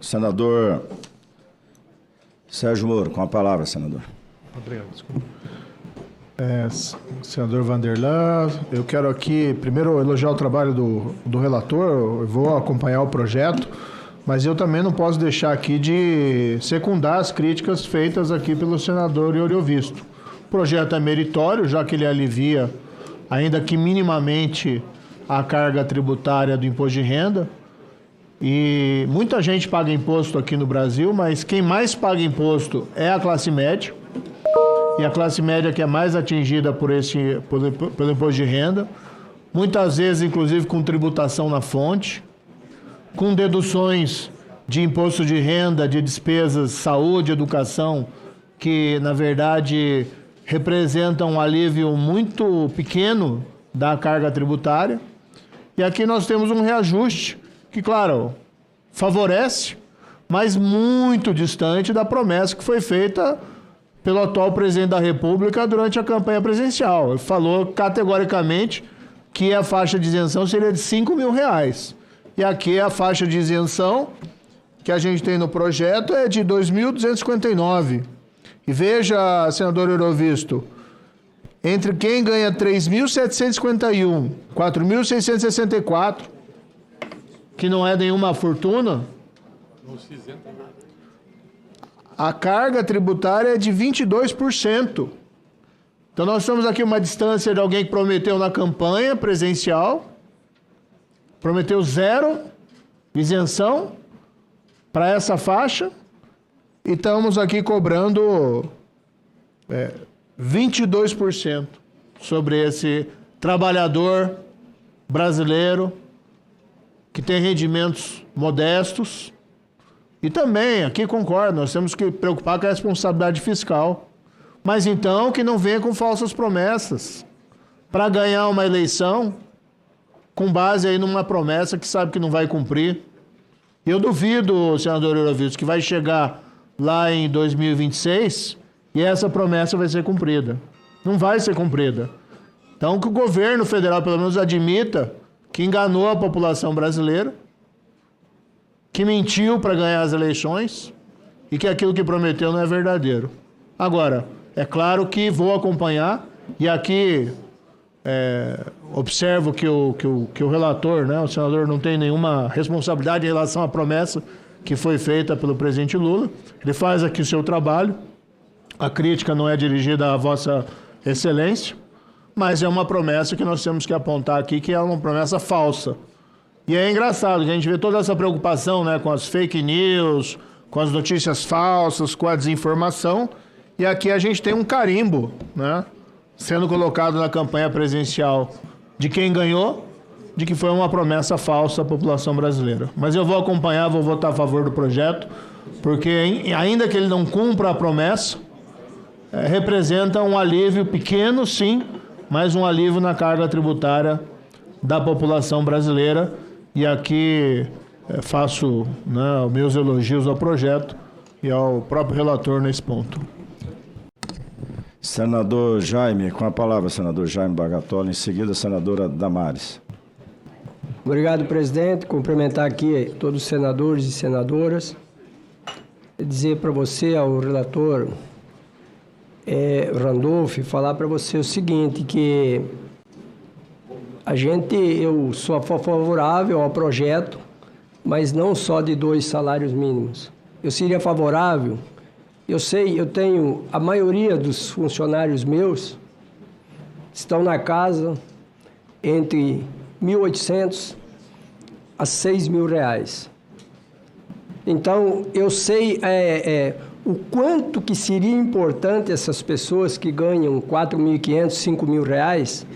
Senador Sérgio Moro, com a palavra, senador. Obrigado, desculpa. Senador Vanderlan, eu quero aqui primeiro elogiar o trabalho do relator, eu vou acompanhar o projeto, mas eu também não posso deixar aqui de secundar as críticas feitas aqui pelo senador Ioriovisto. O projeto é meritório, já que ele alivia, ainda que minimamente, a carga tributária do imposto de renda. E muita gente paga imposto aqui no Brasil, mas quem mais paga imposto é a classe média. E a classe média que é mais atingida pelo imposto de renda. Muitas vezes, inclusive, com tributação na fonte, com deduções de imposto de renda, de despesas, saúde, educação, que, na verdade, representam um alívio muito pequeno da carga tributária. E aqui nós temos um reajuste que, claro, favorece, mas muito distante da promessa que foi feita pelo atual presidente da República durante a campanha presidencial. Ele falou categoricamente que a faixa de isenção seria de R$5.000. E aqui a faixa de isenção que a gente tem no projeto é de 2.259. E veja, senador Ioriovisto, entre quem ganha 3.751, 4.664, que não é nenhuma fortuna, a carga tributária é de 22%. Então nós temos aqui uma distância de alguém que prometeu na campanha presidencial, prometeu 0 isenção para essa faixa, e estamos aqui cobrando 22% sobre esse trabalhador brasileiro que tem rendimentos modestos. E também, aqui concordo, nós temos que preocupar com a responsabilidade fiscal. Mas então que não venha com falsas promessas para ganhar uma eleição com base aí numa promessa que sabe que não vai cumprir. Eu duvido, senador Ioriovisto, que vai chegar lá em 2026 e essa promessa vai ser cumprida. Não vai ser cumprida. Então que o governo federal pelo menos admita que enganou a população brasileira, que mentiu para ganhar as eleições e que aquilo que prometeu não é verdadeiro. Agora, é claro que vou acompanhar e aqui observo que o relator, né, o senador, não tem nenhuma responsabilidade em relação à promessa que foi feita pelo presidente Lula. Ele faz aqui o seu trabalho. A crítica não é dirigida à vossa excelência, mas é uma promessa que nós temos que apontar aqui, que é uma promessa falsa. E é engraçado que a gente vê toda essa preocupação, né, com as fake news, com as notícias falsas, com a desinformação, e aqui a gente tem um carimbo, né, sendo colocado na campanha presidencial de quem ganhou, de que foi uma promessa falsa à população brasileira. Mas eu vou acompanhar, vou votar a favor do projeto, porque ainda que ele não cumpra a promessa, representa um alívio pequeno, sim, mas um alívio na carga tributária da população brasileira. E aqui faço, né, os meus elogios ao projeto e ao próprio relator nesse ponto. Senador Jaime, com a palavra, senador Jaime Bagatoli, em seguida a senadora Damares. Obrigado, presidente. Cumprimentar aqui todos os senadores e senadoras. Dizer para você, ao relator Randolph, falar para você o seguinte, que eu sou favorável ao projeto, mas não só de 2 salários mínimos. Eu seria favorável, eu tenho, a maioria dos funcionários meus estão na casa entre R$1.800 a R$6.000. Então, eu sei o quanto que seria importante essas pessoas que ganham R$4.500, R$5.000,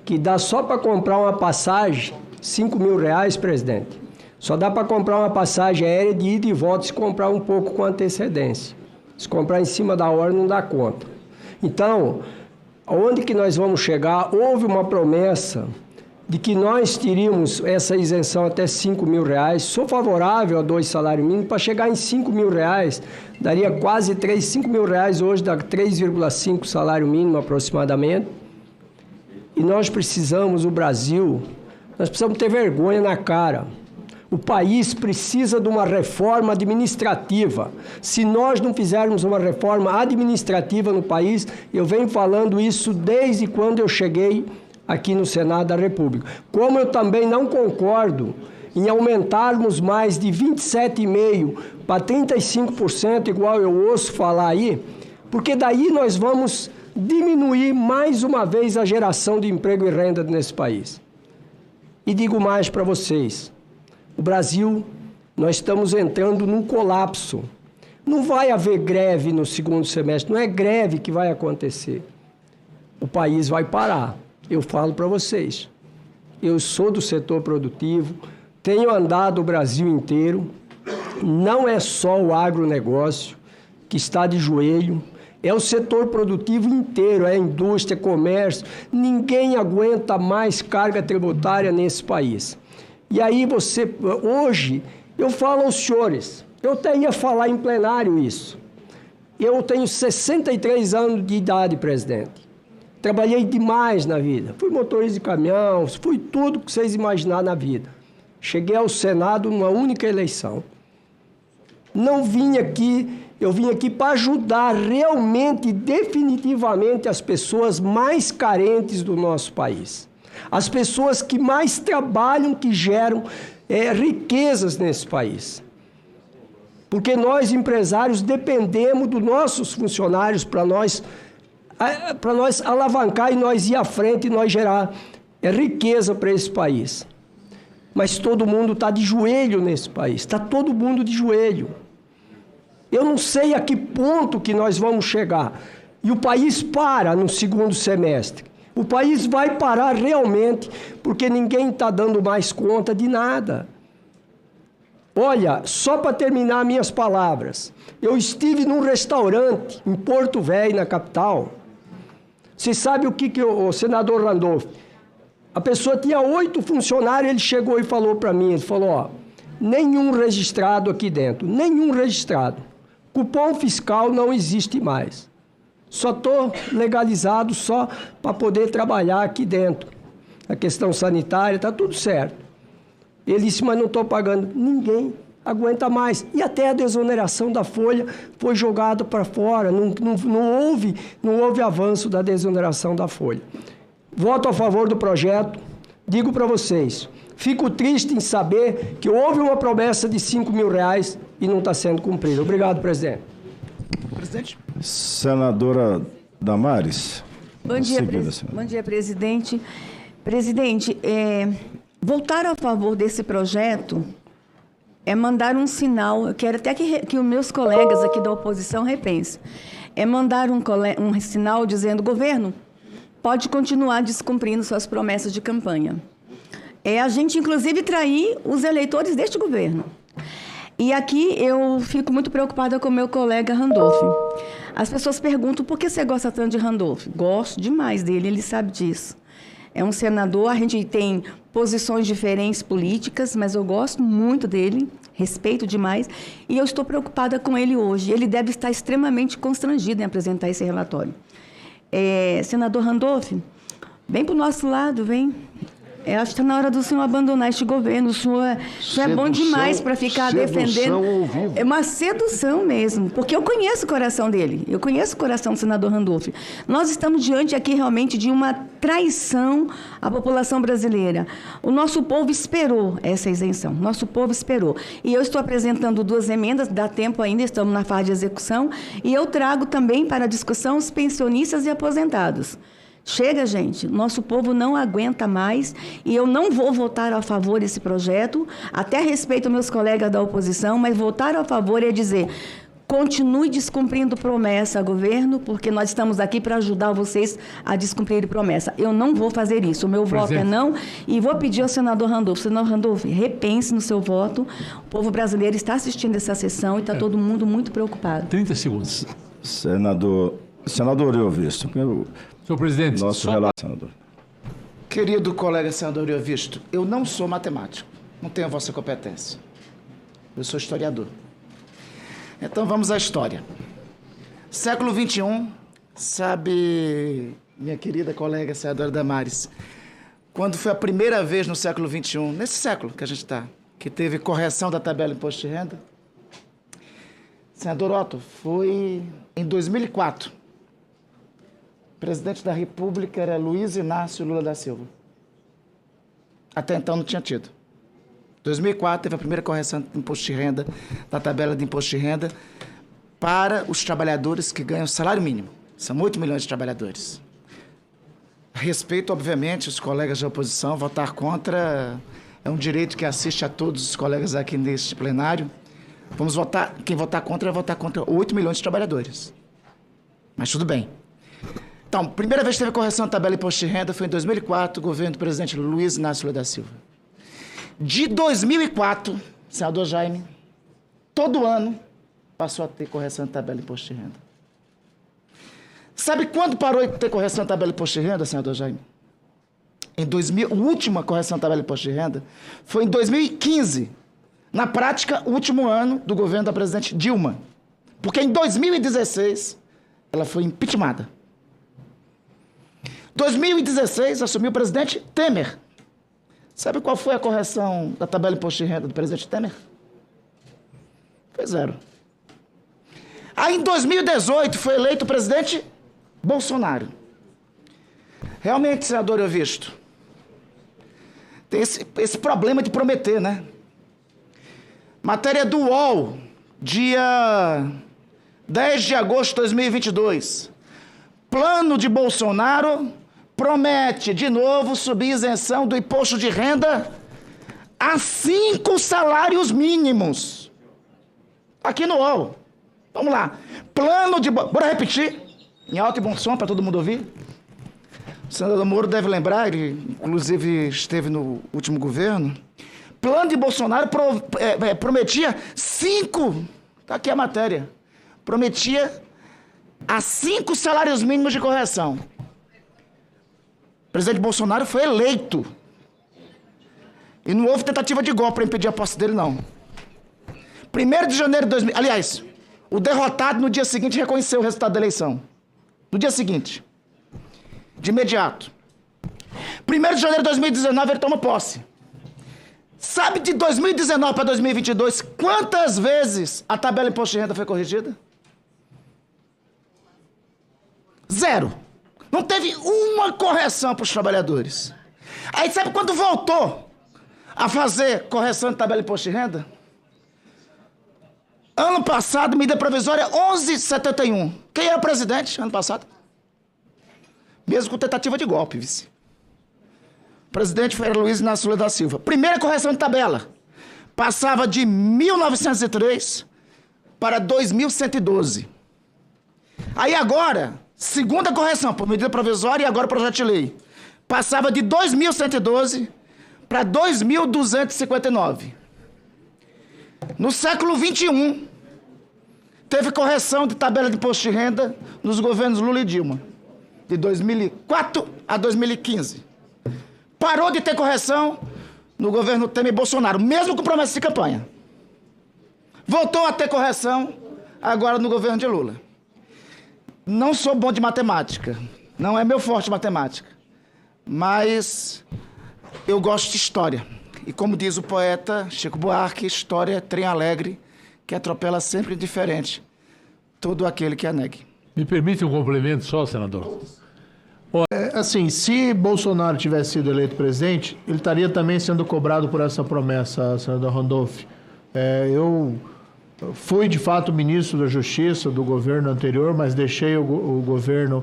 que dá só para comprar uma passagem, R$5.000, presidente. Só dá para comprar uma passagem aérea de ida e volta se comprar um pouco com antecedência. Se comprar em cima da hora não dá conta. Então, onde que nós vamos chegar? Houve uma promessa de que nós teríamos essa isenção até R$5.000. Sou favorável a 2 salários mínimos. Para chegar em R$5.000, daria quase R$5.000 hoje, dá 3,5 salário mínimo aproximadamente. E nós precisamos, o Brasil, nós precisamos ter vergonha na cara. O país precisa de uma reforma administrativa. Se nós não fizermos uma reforma administrativa no país, eu venho falando isso desde quando eu cheguei aqui no Senado da República. Como eu também não concordo em aumentarmos mais de 27,5% para 35%, igual eu ouço falar aí, porque daí nós vamos diminuir mais uma vez a geração de emprego e renda nesse país. E digo mais para vocês, o Brasil, nós estamos entrando num colapso. Não vai haver greve no segundo semestre, não é greve que vai acontecer. O país vai parar. Eu falo para vocês, eu sou do setor produtivo, tenho andado o Brasil inteiro, não é só o agronegócio que está de joelho, é o setor produtivo inteiro, é a indústria, comércio, ninguém aguenta mais carga tributária nesse país. E aí hoje, eu falo aos senhores, eu até ia falar em plenário isso, eu tenho 63 anos de idade, presidente. Trabalhei demais na vida. Fui motorista de caminhão, fui tudo que vocês imaginar na vida. Cheguei ao Senado numa única eleição. Não vim aqui, eu vim aqui para ajudar realmente, definitivamente, as pessoas mais carentes do nosso país. As pessoas que mais trabalham, que geram riquezas nesse país. Porque nós, empresários, dependemos dos nossos funcionários para nós alavancar e nós ir à frente e nós gerar riqueza para esse país. Mas todo mundo está de joelho nesse país, está todo mundo de joelho. Eu não sei a que ponto que nós vamos chegar. E o país para no segundo semestre. O país vai parar realmente, porque ninguém está dando mais conta de nada. Olha, só para terminar minhas palavras, eu estive num restaurante em Porto Velho, na capital. Você sabe o que o senador Randolph, a pessoa tinha 8 funcionários, ele chegou e falou para mim, ele falou, ó, nenhum registrado aqui dentro, nenhum registrado. Cupom fiscal não existe mais. Só estou legalizado só para poder trabalhar aqui dentro. A questão sanitária, está tudo certo. Ele disse, mas não estou pagando. Ninguém aguenta mais. E até a desoneração da folha foi jogada para fora. Não houve avanço da desoneração da folha. Voto a favor do projeto. Digo para vocês, fico triste em saber que houve uma promessa de R$5 mil e não está sendo cumprida. Obrigado, presidente. Presidente. Senadora Damares. Bom dia, presidente. Presidente, votar a favor desse projeto é mandar um sinal, eu quero até que os meus colegas aqui da oposição repensem, é mandar um sinal dizendo, governo, pode continuar descumprindo suas promessas de campanha. É a gente, inclusive, trair os eleitores deste governo. E aqui eu fico muito preocupada com o meu colega Randolph. As pessoas perguntam, por que você gosta tanto de Randolph? Gosto demais dele, ele sabe disso. É um senador, a gente tem posições diferentes políticas, mas eu gosto muito dele, respeito demais, e eu estou preocupada com ele hoje. Ele deve estar extremamente constrangido em apresentar esse relatório. Senador Randolph, vem para o nosso lado, vem. Acho que está na hora do senhor abandonar este governo. O senhor é bom demais para ficar defendendo. É uma sedução mesmo, porque eu conheço o coração dele. Eu conheço o coração do senador Randolph. Nós estamos diante aqui realmente de uma traição à população brasileira. O nosso povo esperou essa isenção. Nosso povo esperou. E eu estou apresentando 2 emendas, dá tempo ainda, estamos na fase de execução. E eu trago também para discussão os pensionistas e aposentados. Chega, gente, nosso povo não aguenta mais e eu não vou votar a favor desse projeto, até respeito meus colegas da oposição, mas votar a favor é dizer, continue descumprindo promessa, governo, porque nós estamos aqui para ajudar vocês a descumprir promessa. Eu não vou fazer isso, o meu voto é não, e vou pedir ao senador Randolph, repense no seu voto, o povo brasileiro está assistindo essa sessão e está todo mundo muito preocupado. 30 segundos. Senador Eovisto. Senhor presidente. Nosso relato, senador. Querido colega senador Eovisto, eu não sou matemático, não tenho a vossa competência. Eu sou historiador. Então vamos à história. Século XXI, sabe, minha querida colega senadora Damares, quando foi a primeira vez no século XXI, nesse século que a gente está, que teve correção da tabela de imposto de renda? Senador Otto, foi em 2004. O presidente da República era Luiz Inácio Lula da Silva. Até então não tinha tido. 2004 teve a primeira correção de imposto de renda, da tabela de imposto de renda, para os trabalhadores que ganham salário mínimo. São 8 milhões de trabalhadores. Respeito, obviamente, os colegas da oposição. Votar contra é um direito que assiste a todos os colegas aqui neste plenário. Vamos votar, quem votar contra vai votar contra 8 milhões de trabalhadores. Mas tudo bem. Então, primeira vez que teve correção da tabela de imposto de renda foi em 2004, governo do presidente Luiz Inácio Lula da Silva. De 2004, senador Jaime, todo ano passou a ter correção da tabela de imposto de renda. Sabe quando parou de ter correção da tabela de imposto de renda, senador Jaime? A última correção da tabela de imposto de renda foi em 2015. Na prática, o último ano do governo da presidente Dilma. Porque em 2016, ela foi impeachmentada. 2016, assumiu o presidente Temer. Sabe qual foi a correção da tabela de imposto de renda do presidente Temer? Foi 0. Aí, em 2018, foi eleito o presidente Bolsonaro. Realmente, senador Euvisto, tem esse problema de prometer, né? Matéria do UOL, dia 10 de agosto de 2022. Plano de Bolsonaro promete, de novo, subir isenção do imposto de renda a 5 salários mínimos. Aqui no UOL. Vamos lá. Plano de... Bora repetir, em alto e bom som, para todo mundo ouvir. O senador Moro deve lembrar, ele inclusive esteve no último governo. Plano de Bolsonaro prometia 5... Está aqui a matéria. Prometia a 5 salários mínimos de correção. O presidente Bolsonaro foi eleito. E não houve tentativa de golpe para impedir a posse dele, não. 1º de janeiro de 2000... Aliás, o derrotado no dia seguinte reconheceu o resultado da eleição. No dia seguinte. De imediato. 1º de janeiro de 2019 ele toma posse. Sabe de 2019 para 2022 quantas vezes a tabela de imposto de renda foi corrigida? 0. Não teve uma correção para os trabalhadores. Aí sabe quando voltou a fazer correção de tabela de imposto de renda? Ano passado, medida provisória 1171. Quem era presidente ano passado? Mesmo com tentativa de golpe, vice. O presidente foi Luiz Inácio Lula da Silva. Primeira correção de tabela. Passava de 1903 para 2112. Aí agora, segunda correção, por medida provisória e agora projeto de lei. Passava de 2112 para 2259. No século XXI, teve correção de tabela de imposto de renda nos governos Lula e Dilma. De 2004 a 2015. Parou de ter correção no governo Temer e Bolsonaro, mesmo com promessa de campanha. Voltou a ter correção agora no governo de Lula. Não sou bom de matemática, não é meu forte matemática, mas eu gosto de história. E como diz o poeta Chico Buarque, história é trem alegre que atropela sempre indiferente todo aquele que a negue. Me permite um complemento só, senador? Assim, se Bolsonaro tivesse sido eleito presidente, ele estaria também sendo cobrado por essa promessa, senador Randolph. Eu fui, de fato, ministro da Justiça do governo anterior, mas deixei o governo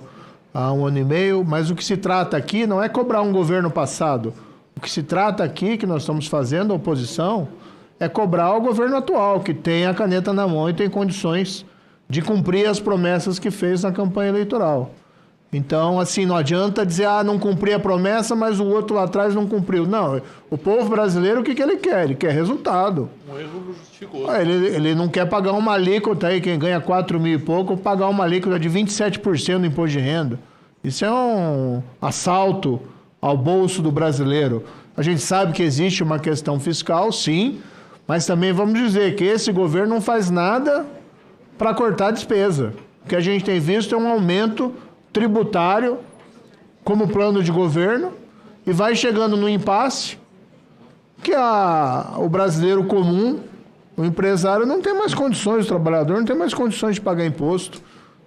há 1 ano e meio. Mas o que se trata aqui não é cobrar um governo passado. O que se trata aqui, que nós estamos fazendo, a oposição, é cobrar o governo atual, que tem a caneta na mão e tem condições de cumprir as promessas que fez na campanha eleitoral. Então, assim, não adianta dizer, não cumpri a promessa, mas o outro lá atrás não cumpriu. Não, o povo brasileiro, o que ele quer? Ele quer resultado. Um erro não justificou. Ele não quer pagar uma alíquota aí, quem ganha 4 mil e pouco, pagar uma alíquota de 27% do imposto de renda. Isso é um assalto ao bolso do brasileiro. A gente sabe que existe uma questão fiscal, sim, mas também vamos dizer que esse governo não faz nada para cortar a despesa. O que a gente tem visto é um aumento tributário como plano de governo e vai chegando no impasse que o brasileiro comum, o empresário, não tem mais condições, o trabalhador não tem mais condições de pagar imposto.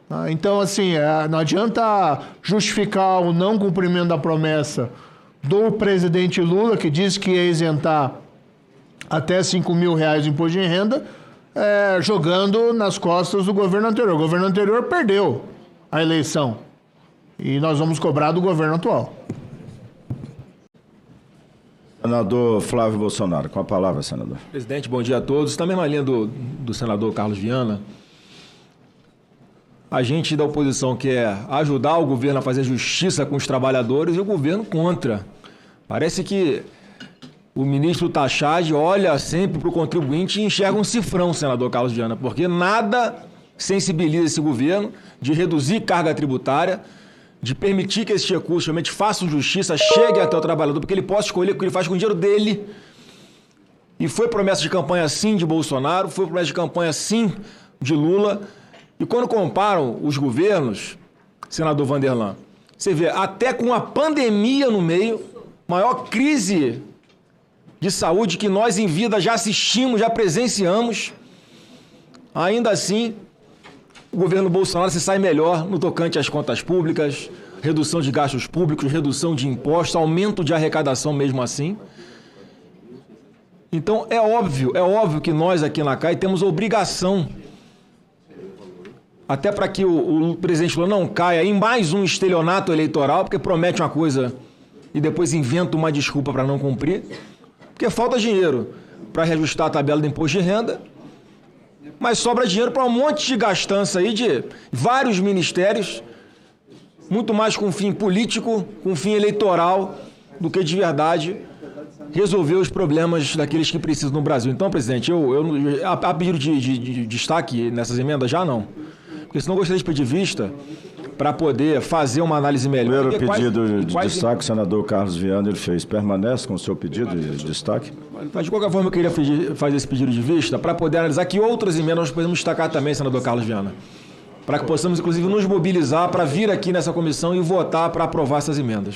Tá? Então, assim, não adianta justificar o não cumprimento da promessa do presidente Lula, que disse que ia isentar até R$5.000 de imposto de renda, jogando nas costas do governo anterior. O governo anterior perdeu a eleição e nós vamos cobrar do governo atual. Senador Flávio Bolsonaro, com a palavra, senador. Presidente, bom dia a todos. Está na mesma linha do senador Carlos Viana. A gente da oposição quer ajudar o governo a fazer justiça com os trabalhadores e o governo contra. Parece que o ministro Tachad olha sempre para o contribuinte e enxerga um cifrão, senador Carlos Viana, porque nada sensibiliza esse governo de reduzir carga tributária, de permitir que esses recursos realmente façam justiça, cheguem até o trabalhador, porque ele possa escolher o que ele faz com o dinheiro dele. E foi promessa de campanha sim de Bolsonaro, foi promessa de campanha sim de Lula. E quando comparam os governos, senador Vanderlan, você vê, até com a pandemia no meio, maior crise de saúde que nós em vida já assistimos, já presenciamos, ainda assim, o governo Bolsonaro se sai melhor no tocante às contas públicas, redução de gastos públicos, redução de impostos, aumento de arrecadação mesmo assim. Então, é óbvio que nós aqui na CAI temos a obrigação, até para que o presidente Lula não caia em mais um estelionato eleitoral, porque promete uma coisa e depois inventa uma desculpa para não cumprir, porque falta dinheiro para reajustar a tabela do imposto de renda, mas sobra dinheiro para um monte de gastança aí de vários ministérios, muito mais com fim político, com fim eleitoral, do que de verdade resolver os problemas daqueles que precisam no Brasil. Então, presidente, a pedido de destaque nessas emendas já não. Porque senão eu gostaria de pedir vista para poder fazer uma análise melhor. O primeiro pedido de destaque, o senador Carlos Viana, ele fez. Permanece com o seu pedido de destaque? Mas, de qualquer forma, eu queria fazer esse pedido de vista para poder analisar que outras emendas nós podemos destacar também, senador Carlos Viana. Para que possamos, inclusive, nos mobilizar para vir aqui nessa comissão e votar para aprovar essas emendas.